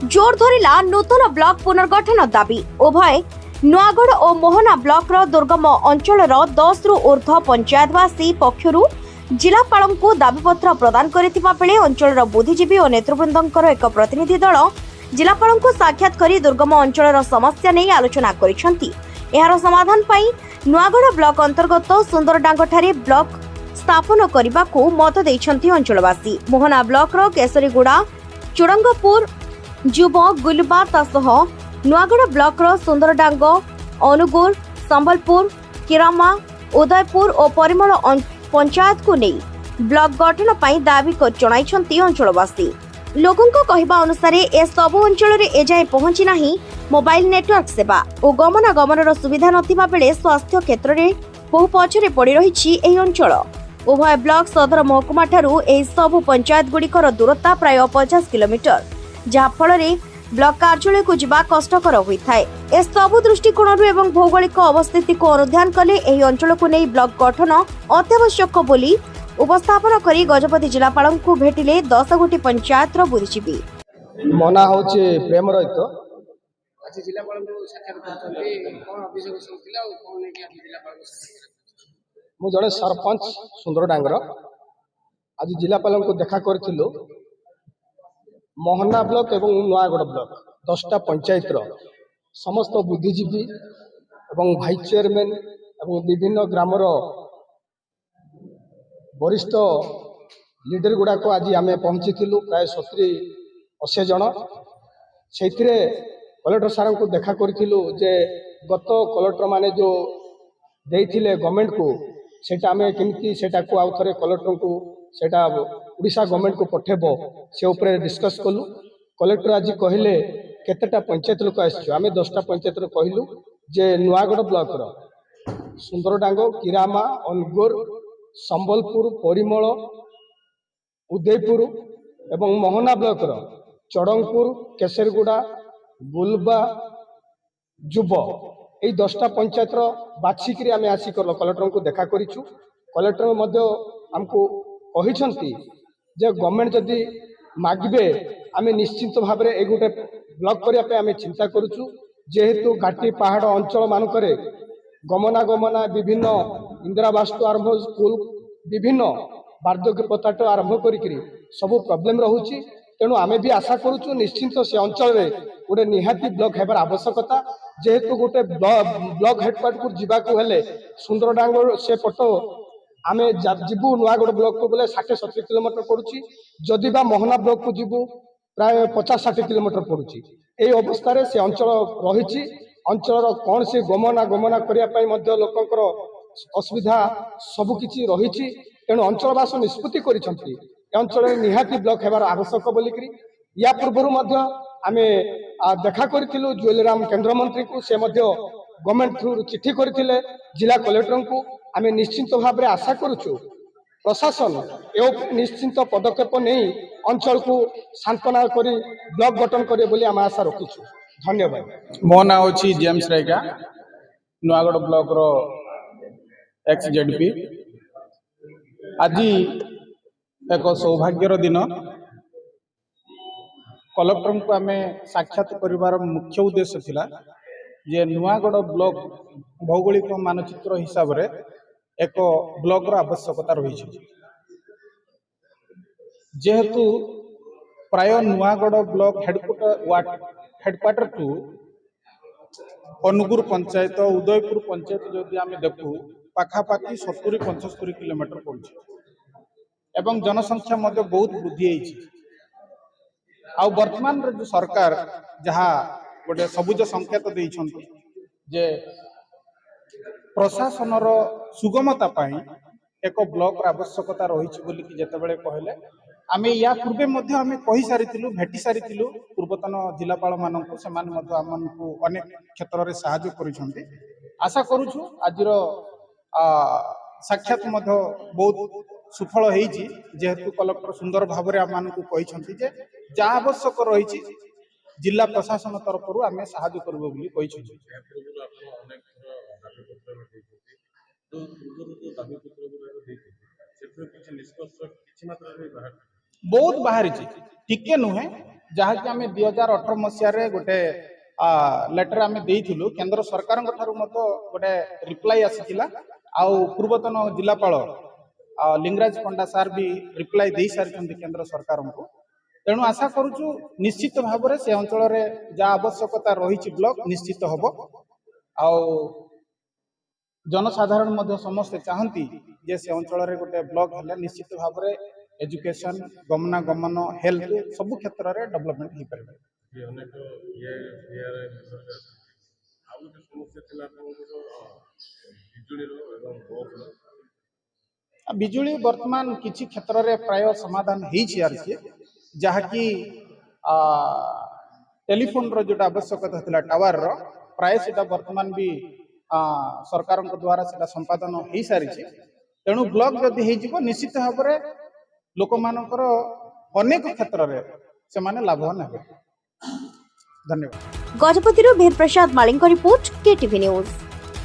जोर धरिला नूतन ब्लॉक पुनर्गठन दाबी उभय नुआगढ़ और मोहना ब्लॉक दुर्गम अंचल 10 रु ऊर्ध्व पंचायतवासी पक्षरु जिलापाल को दाबीपत्र प्रदान करथिबा बेले अंचल बुद्धिजीवी और नेतृवृंदर एक प्रतिनिधि दल जिलापाल को साक्षात करी दुर्गम अंचल समस्या नहीं आलोचना करिसेंती। एहार समाधान पाई नुआगढ़ ब्लॉक अंतर्गत सुंदरडांग ठारे ब्लॉक स्थापन करने को मत देइछंती अंचलवासी। मोहना ब्लॉक केसरीगुड़ा चुड़ंगपुर जुब गुलबा नुआगढ़ ब्लॉक सुंदरडांग अनुगुर संबलपुर किरामा उदयपुर और परिमल पंचायत को नहीं ब्लॉक गठन पाई दाबी जणाइछंती अंचलवासी। लोकों कहवा अनुसार ए सबु अंचल एजाए पहुंची नहीं मोबाइल नेटवर्क सेवा और गमनागमन सुविधा नथिबा बेले स्वास्थ्य क्षेत्र में बहु पछरे पड़ी रही अंचल। उभय ब्लॉक सदर महकुमा ठारू एही सबु पंचायत गुड़िकर दूरता प्राय 50 किलोमीटर, जहा फल ब्लॉक कार्यालय को जीवा कष्टकर होता है। ए सबु दृष्टिकोण एवं भौगोलिक अवस्थिति को अनुध्यान कले एही अंचल को नहीं ब्लॉक गठन अत्यावश्यक बोली उपस्थापन करी गजपति जिलापाल को भेटिले 10 गोटी पंचायत बुद्धिजीवी। मना होचे प्रेम रहित आज जिलापाल को साक्षात करते कोन अभियोग सब थिला और कोन ने कि जिलापाल को मु जड़े सरपंच सुंदरडांगर आज जिलापाल को देखा करथिलो। मोहना ब्लॉक एवं नुआगढ़ ब्लॉक 10टा पंचायत समस्त बुद्धिजीवी एवं भाइस चेयरमैन एवं विभिन्न ग्रामर वरिष्ठ लीडर गुड़ाक आज आम पहुँची प्राय 70-80 जन से कलेक्टर सार को देखा करूँ जे गत कलेक्टर माने जो देइथिले गवर्नमेंट को सेटा आम केमती सेटा को आउ थे कलेक्टर को सेटा उड़ीसा गवर्नमेंट को पठेबो से ऊपर डिस्कस कलु। कलेक्टर आज कहले केतेटा पंचायत लोक आसछु आम 10टा पंचायत कहलु जे नुआगढ़ ब्लॉक सुंदरडांग किरामा अनुगुर संबलपुर परिमल उदयपुर एवं मोहना ब्लॉक चढ़ंगपुर केसरगुड़ा गुलबा जुब यही 10टा पंचायत बाछिक आम आसिक कलेक्टर को देखा करूँ। कलेक्टर आमको कही जे गवर्नमेंट जदि मागे आम निश्चिंत भाव में गोटे ब्लॉक करने आम चिंता करुचु। जेहेतु घाटी पहाड़ अंचल मानक गमनागमना विभिन्न इंदिरावास आरंभ स्कूल विभिन्न वार्धक्य भत्ता आरंभ करी सब प्रॉब्लम रोचे। तेणु आम भी आशा करुचु निश्चिंत से अंचल में गोटे निहाती ब्लॉक हेबार आवश्यकता। जेहेतु गोटे ब्लॉक हेडक्वार्टर को जीवाक हेले सुंदरडांग से पट आम जीवु नुआगढ़ ब्लॉक को बोले 60-70 किलोमीटर पड़ुची। जदि बा मोहना ब्लॉक को जीवु प्राय 50-60 किलोमीटर पड़ुची। यही अवस्था से अंचल रही अंचल कौन से गमनागमना करने लोकंर असुविधा सबकि रही। तेणु अंचलवास निष्पत्ति करिसेंती अंचल निहाती ब्लॉक हेबार आवश्यक बोलिकी। या पूर्व आम देखा करूँ ज्वेलराम केंद्र मंत्री को से गवर्नमेंट थ्रु चिठी करते जिला कलेक्टर को। आम निश्चिंत भाव में आशा करुचु प्रशासन ए निश्चिंत पदक्षेप नहीं अंचल को सांत्वना कर ब्लॉक गठन करे बोली आम आशा रखीचु। धन्यवाद। मो ना अच्छी जेम्स रायका नुआगढ़ ब्लॉक रो एक्स जेडपी। आज एक सौभाग्यर दिन कलेक्टर को आम साक्षात करिवार मुख्य उद्देश्य थिला जे नुआगढ़ ब्लॉक भौगोलिक मानचित्र हिसाब रे एक ब्लॉक रो आवश्यकता रही। जेहेतु प्राय Nuagarh block headquarter to Anugur panchayat Udayapur panchayat जदि आम देखू पाखापाखि 70-75 किलोमीटर पड़ुछि एवं जनसंख्या मध्य बहुत वृद्धि होइछि। आउ वर्तमान जो सरकार जहाँ गोटे सबुज संकेत देइछन्ति जे प्रशासन सुगमता पाई एक ब्लॉक आवश्यकता रही बोली जितेबाला कहले आम या पूर्वे आम कही सारी भेटी सारी पूर्वतन जिलापाल मानक से आमको अनेक क्षेत्र में साहाय्य करिसेंति। आशा करुछु आज साक्षात बहुत सुफल होइछि। जेहेतु कलेक्टर सुंदर भाव में आम कही जे जहाँ आवश्यक रही जिला प्रशासन तरफ आम साहाय्य करबो बोली कहिछि। बहुत बाहरी टिके नुहे जहाँकि आम 2018 मसीह गोटे लेटर आम देइथिलु केंद्र सरकार गोटे रिप्लाई आसीथिला आउ पूर्वतन जिलापाल लिंगराज पंडा सार भी रिप्लाई दे सारी केंद्र सरकार को तेणु आशा करुचु निश्चित भाव में से अंचल जहाँ आवश्यकता रही ब्लॉक निश्चित हम आउ जनसाधारण मध्य समस्ते चाहती जे से अंचल गोटे ब्लॉक है निश्चित भाव में एजुकेशन गमनागमन हेल्थ सब क्षेत्र में डेवलपमेंट हो पारे। बिजुली वर्तमान किछि क्षेत्र में प्राय समाधान हो जहाँकि टेलीफोन जोटा आवश्यकता था टावर प्राय से वर्तमान भी सरकार द्वारा से संपादन हो सारी तेणु ब्लॉक जदि हो निश्चित भाव में लोक मानकर अनेक क्षेत्र में से लाभवान हे। धन्यवाद। गजपति वीर प्रसाद मालिक रिपोर्ट केटीवी न्यूज।